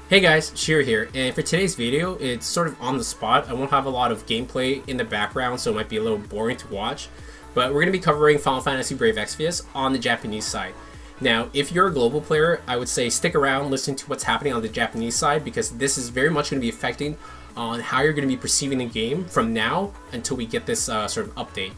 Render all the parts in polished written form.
Hey guys, Sheer here, and for today's video, it's sort of on the spot. I won't have a lot of gameplay in the background, so it might be a little boring to watch, but we're going to be covering Final Fantasy Brave Exvius on the Japanese side. Now, if you're a global player, I would say stick around, listen to what's happening on the Japanese side, because this is very much going to be affecting on how you're going to be perceiving the game from now until we get this sort of update.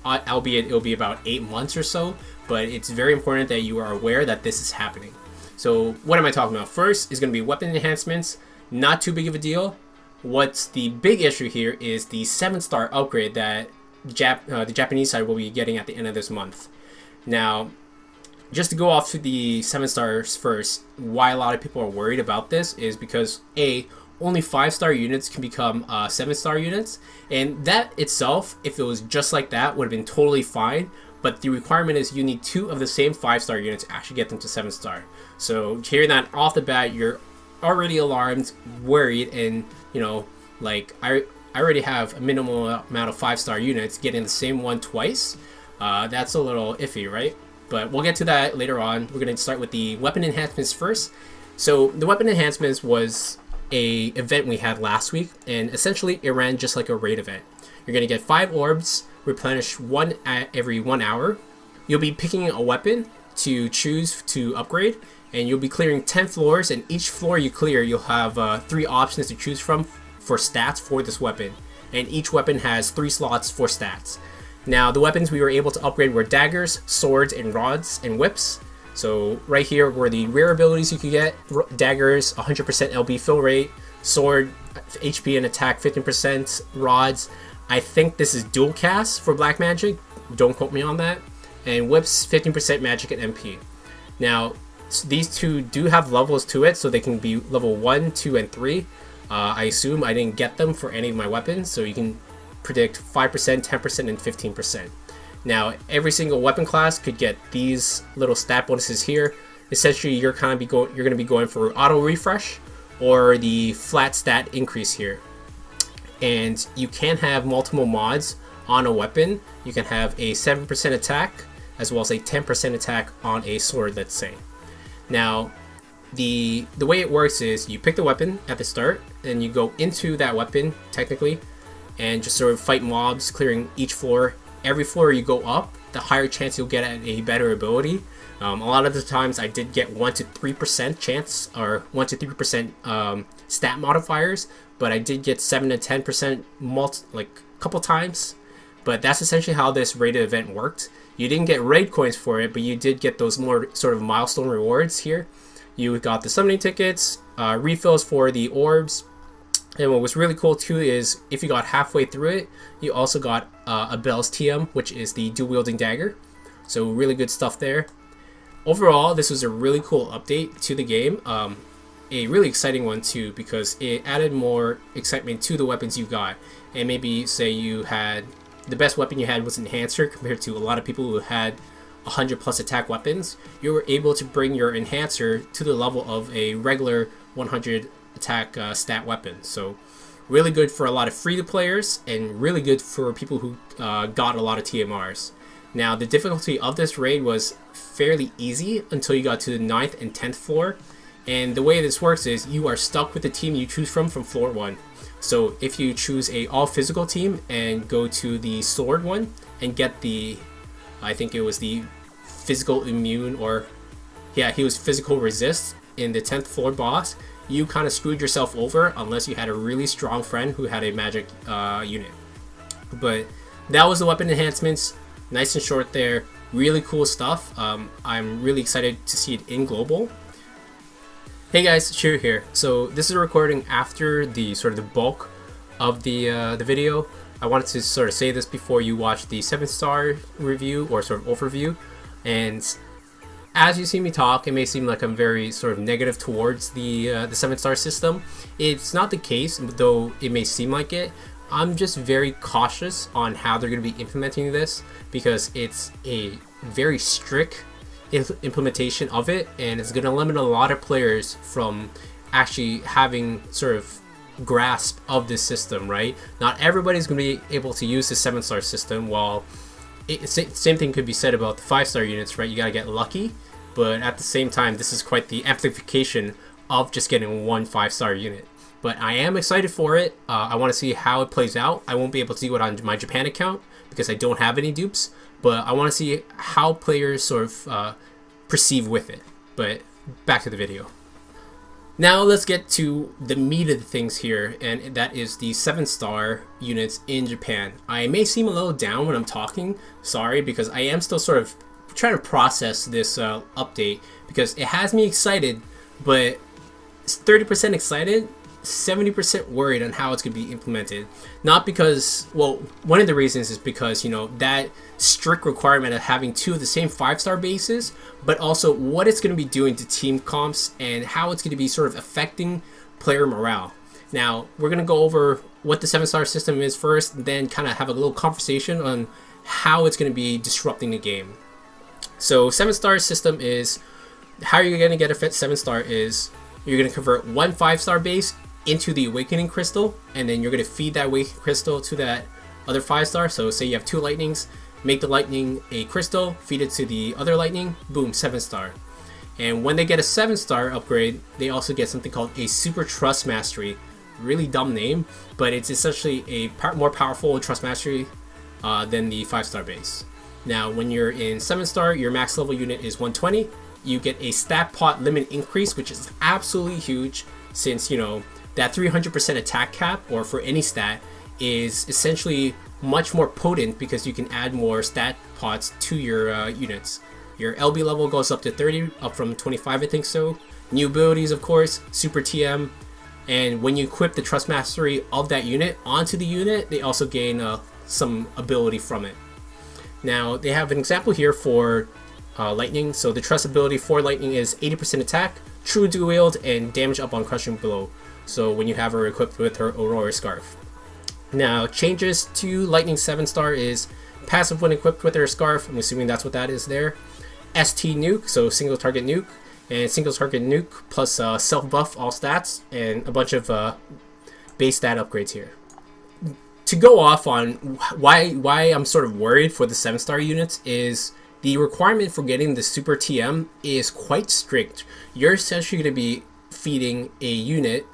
Albeit it'll be about 8 months or so, but it's very important that you are aware that this is happening. So what am I talking about? First is going to be weapon enhancements, not too big of a deal. What's the big issue here is the 7-star upgrade that the Japanese side will be getting at the end of this month. Now, just to go off to the 7 stars first, why a lot of people are worried about this is because only 5-star units can become 7-star units, and that itself, if it was just like that, would have been totally fine. But the requirement is you need 2 of the same 5-star units to actually get them to 7-star. So hearing that off the bat, you're already alarmed, worried, and I already have a minimal amount of 5-star units. Getting the same one twice, that's a little iffy, right? But we'll get to that later on. We're going to start with the weapon enhancements first. So the weapon enhancements was a event we had last week, and essentially it ran just like a raid event. You're going to get 5 orbs, replenish 1 every 1 hour. You'll be picking a weapon to choose to upgrade, and you'll be clearing 10 floors, and each floor you clear, you'll have 3 options to choose from for stats for this weapon, and each weapon has 3 slots for stats. Now, the weapons we were able to upgrade were daggers, swords, and rods, and whips. So right here were the rare abilities you could get. Daggers, 100% LB fill rate. Sword, HP and attack 15%. Rods, I think this is dual cast for black magic. Don't quote me on that. And whips, 15% magic and MP. Now, these two do have levels to it, so they can be level 1, 2, and 3. I assume I didn't get them for any of my weapons, so you can predict 5%, 10%, and 15%. Now, every single weapon class could get these little stat bonuses here. Essentially, you're going to be going for auto refresh or the flat stat increase here. And you can have multiple mods on a weapon. You can have a 7% attack as well as a 10% attack on a sword, let's say. Now, the way it works is you pick the weapon at the start, and you go into that weapon technically, and just sort of fight mobs, clearing each floor. Every floor you go up, the higher chance you'll get at a better ability. A lot of the times I did get 1 to 3% chance, or 1 to 3% stat modifiers, but I did get 7 to 10% a couple times. But that's essentially how this rated event worked. You didn't get raid coins for it, but you did get those more sort of milestone rewards here. You got the summoning tickets, refills for the orbs. And what was really cool too is if you got halfway through it, you also got a Bell's TM, which is the dual-wielding dagger. So really good stuff there. Overall, this was a really cool update to the game. A really exciting one too, because it added more excitement to the weapons you got. And maybe say you had, the best weapon you had was Enhancer compared to a lot of people who had 100 plus attack weapons. You were able to bring your Enhancer to the level of a regular 100 attack stat weapon. So really good for a lot of free to players, and really good for people who got a lot of TMRs. Now, the difficulty of this raid was fairly easy until you got to the 9th and 10th floor, and the way this works is you are stuck with the team you choose from floor 1. So if you choose a all physical team and go to the sword one and get the, I think it was the physical immune, or yeah, he was physical resist in the 10th floor boss, you kind of screwed yourself over unless you had a really strong friend who had a magic unit. But that was the weapon enhancements. Nice and short there. Really cool stuff. I'm really excited to see it in global. Hey guys, Shir here. So this is a recording after the sort of the bulk of the video. I wanted to sort of say this before you watch the 7-star review or sort of overview. And as you see me talk, it may seem like I'm very sort of negative towards the 7-star system. It's not the case, though it may seem like it. I'm just very cautious on how they're going to be implementing this, because it's a very strict implementation of it, and it's going to limit a lot of players from actually having sort of grasp of this system, right? Not everybody's going to be able to use the 7-star system, while same thing could be said about the 5-star units, right? You got to get lucky. But at the same time, this is quite the amplification of just getting one 5-star unit. But I am excited for it. I want to see how it plays out. I won't be able to do it on my Japan account because I don't have any dupes, but I want to see how players sort of perceive with it. But back to the video. Now let's get to the meat of the things here, and that is the 7-star units in Japan. I may seem a little down when I'm talking, sorry, because I am still sort of trying to process this update, because it has me excited, but it's 30% excited, 70% worried on how it's going to be implemented. Not because, well, one of the reasons is because, you know, that strict requirement of having 2 of the same 5-star bases, but also what it's going to be doing to team comps and how it's going to be sort of affecting player morale. Now, we're going to go over what the 7-star system is first, and then kind of have a little conversation on how it's going to be disrupting the game. So 7-star system is, how you're going to get a 7-star is you're going to convert one 5-star base into the awakening crystal, and then you're going to feed that awakening crystal to that other 5-star. So say you have 2 lightnings, make the lightning a crystal, feed it to the other lightning, boom, 7-star. And when they get a 7-star upgrade, they also get something called a Super Trust Mastery. Really dumb name, but it's essentially a more powerful Trust Mastery than the 5-star base. Now, when you're in 7-star, your max level unit is 120. You get a stat pot limit increase, which is absolutely huge, since, you know, that 300% attack cap, or for any stat, is essentially much more potent because you can add more stat pots to your units. Your LB level goes up to 30, up from 25, I think so. New abilities, of course, Super TM, and when you equip the Trust Mastery of that unit onto the unit, they also gain some ability from it. Now, they have an example here for Lightning. So the Trust ability for Lightning is 80% attack, true dual wield, and damage up on crushing blow. So when you have her equipped with her Aurora Scarf. Now, changes to Lightning 7-star is passive when equipped with her Scarf. I'm assuming that's what that is there. ST nuke, so single target nuke, and single target nuke plus self buff all stats, and a bunch of base stat upgrades here. To go off on why I'm sort of worried for the 7-star units is the requirement for getting the Super TM is quite strict. You're essentially going to be feeding a unit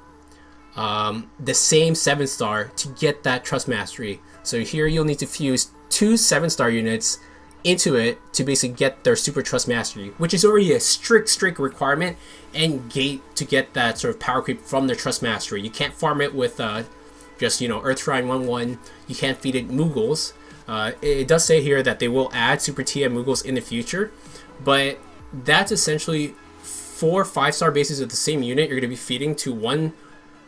the same 7-star to get that Trust Mastery. So here you'll need to fuse 2 7-star units into it to basically get their Super Trust Mastery, which is already a strict requirement and gate to get that sort of power creep from their Trust Mastery. You can't farm it with just, you know, Earth Shrine 1/1. You can't feed it Moogles. It does say here that they will add Super TM Moogles in the future, but that's essentially 4 5-star bases of the same unit you're going to be feeding to one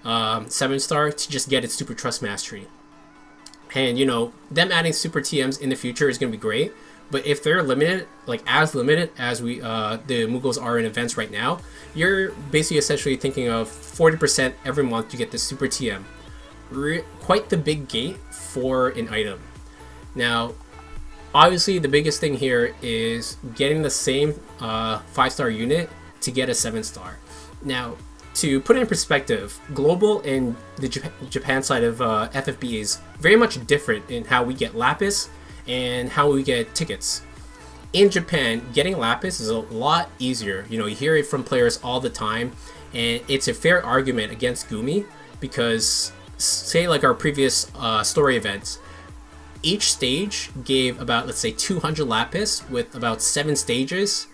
7-star to just get its Super Trust Mastery. And, you know, them adding Super TMs in the future is going to be great, but if they're limited, like as limited as the Moogles are in events right now, you're basically essentially thinking of 40% every month to get the Super TM. Quite the big gate for an item. Now, obviously the biggest thing here is getting the same 5-star unit to get a 7-star. Now, to put it in perspective, Global and the Japan side of FFB is very much different in how we get Lapis and how we get tickets. In Japan, getting Lapis is a lot easier. You know, you hear it from players all the time, and it's a fair argument against Gumi because, say like our previous story events, each stage gave about, let's say, 200 Lapis with about 7 stages,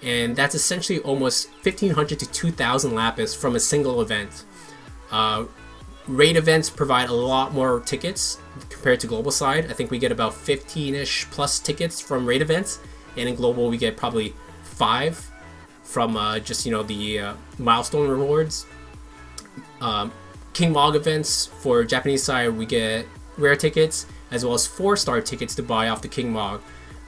and that's essentially almost 1,500 to 2,000 Lapis from a single event. Raid events provide a lot more tickets compared to Global side. I think we get about 15-ish plus tickets from raid events, and in Global we get probably 5 from just, you know, the milestone rewards. King Mog events for Japanese side, we get rare tickets as well as 4-star tickets to buy off the King Mog,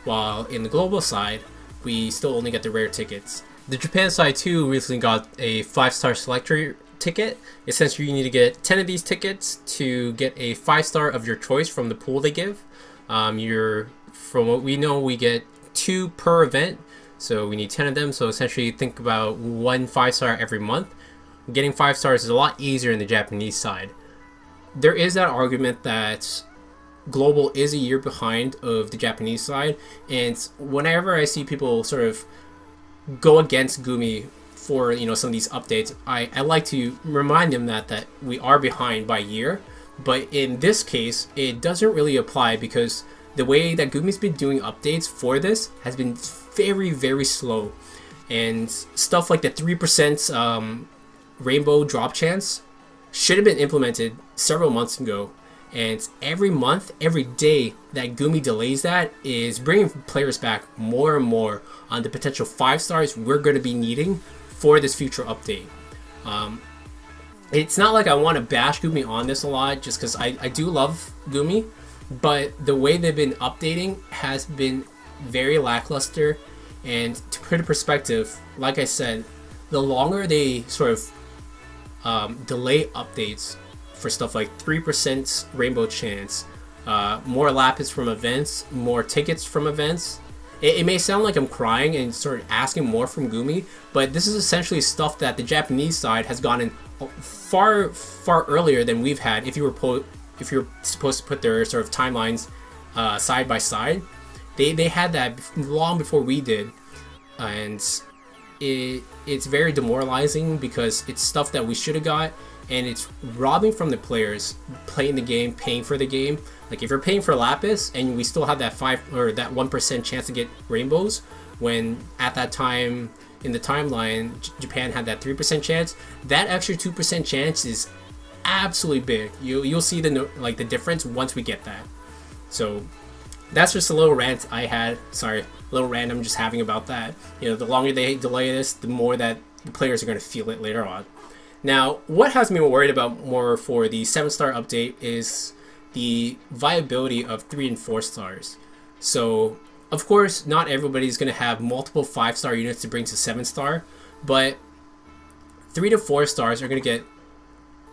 while in the Global side we still only get the rare tickets. The Japan side too recently got a 5-star selector ticket. Essentially, you need to get 10 of these tickets to get a 5-star of your choice from the pool they give. From what we know, we get 2 per event, so we need 10 of them. So essentially, think about 1 5-star every month. Getting 5 stars is a lot easier in the Japanese side. There is that argument that Global is a year behind of the Japanese side, and whenever I see people sort of go against Gumi for, you know, some of these updates, I like to remind them that we are behind by a year. But in this case, it doesn't really apply because the way that Gumi's been doing updates for this has been very, very slow. And stuff like the 3% rainbow drop chance should have been implemented several months ago. And every month, every day that Gumi delays that is bringing players back more and more on the potential 5 stars we're going to be needing for this future update. It's not like I want to bash Gumi on this a lot, just because I do love Gumi, but the way they've been updating has been very lackluster. And to put it in perspective, like I said, the longer they sort of delay updates for stuff like 3% rainbow chance, more lapis from events, more tickets from events. It may sound like I'm crying and sort of asking more from Gumi, but this is essentially stuff that the Japanese side has gotten far earlier than we've had. If you were supposed to put their sort of timelines side by side, they had that long before we did, and it's very demoralizing because it's stuff that we should have got. And it's robbing from the players playing the game, paying for the game. Like if you're paying for lapis and we still have that 1% chance to get rainbows, when at that time in the timeline Japan had that 3% chance, that extra 2% chance is absolutely big. You'll see the difference once we get that. So that's just a little rant I had. Sorry, a little rant I'm just having about that. You know, the longer they delay this, the more that the players are going to feel it later on. Now, what has me worried about more for the 7-star update is the viability of 3 and 4 stars. So, of course, not everybody's going to have multiple 5-star units to bring to 7-star, but 3 to 4 stars are going to get,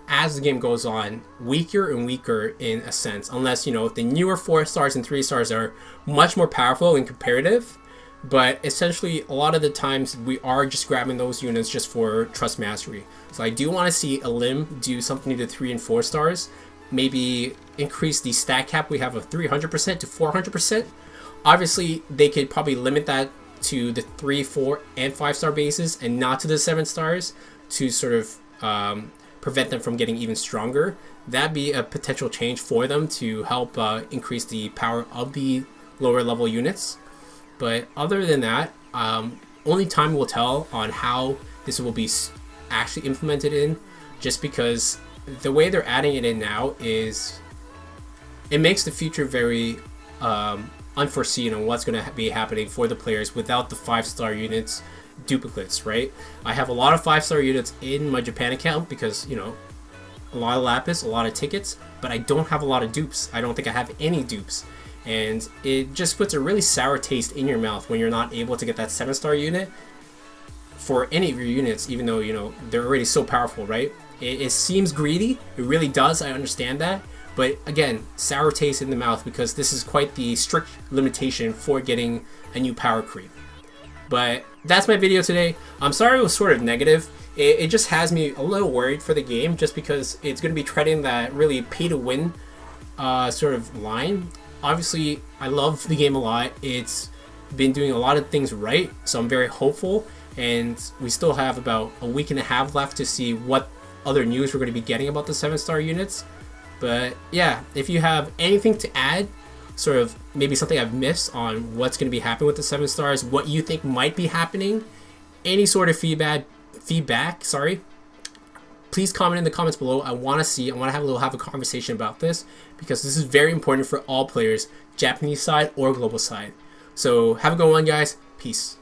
as the game goes on, weaker and weaker in a sense, unless, you know, the newer 4 stars and 3 stars are much more powerful and comparative. But essentially, a lot of the times we are just grabbing those units just for trust mastery. So I do want to see Elim do something to 3 and 4 stars. Maybe increase the stat cap we have of 300% to 400%. Obviously, they could probably limit that to the 3, 4, and 5-star bases and not to the 7 stars to sort of prevent them from getting even stronger. That'd be a potential change for them to help increase the power of the lower level units. But other than that, only time will tell on how this will be actually implemented in, just because the way they're adding it in now is, it makes the future very unforeseen on what's going to be happening for the players without the 5-star units duplicates, right? I have a lot of 5-star units in my Japan account because, you know, a lot of lapis, a lot of tickets, but I don't have a lot of dupes. I don't think I have any dupes. And it just puts a really sour taste in your mouth when you're not able to get that 7-star unit for any of your units, even though, you know, they're already so powerful, right? It seems greedy. It really does. I understand that. But again, sour taste in the mouth because this is quite the strict limitation for getting a new power creep. But that's my video today. I'm sorry it was sort of negative. It just has me a little worried for the game just because it's going to be treading that really pay-to-win sort of line. Obviously, I love the game a lot. It's been doing a lot of things right, so I'm very hopeful. And we still have about a week and a half left to see what other news we're going to be getting about the 7-star units. But yeah, if you have anything to add, sort of maybe something I've missed on what's going to be happening with the 7 stars, what you think might be happening, any sort of feedback, please comment in the comments below. I want to have a conversation about this because this is very important for all players, Japanese side or global side. So have a good one, guys. Peace.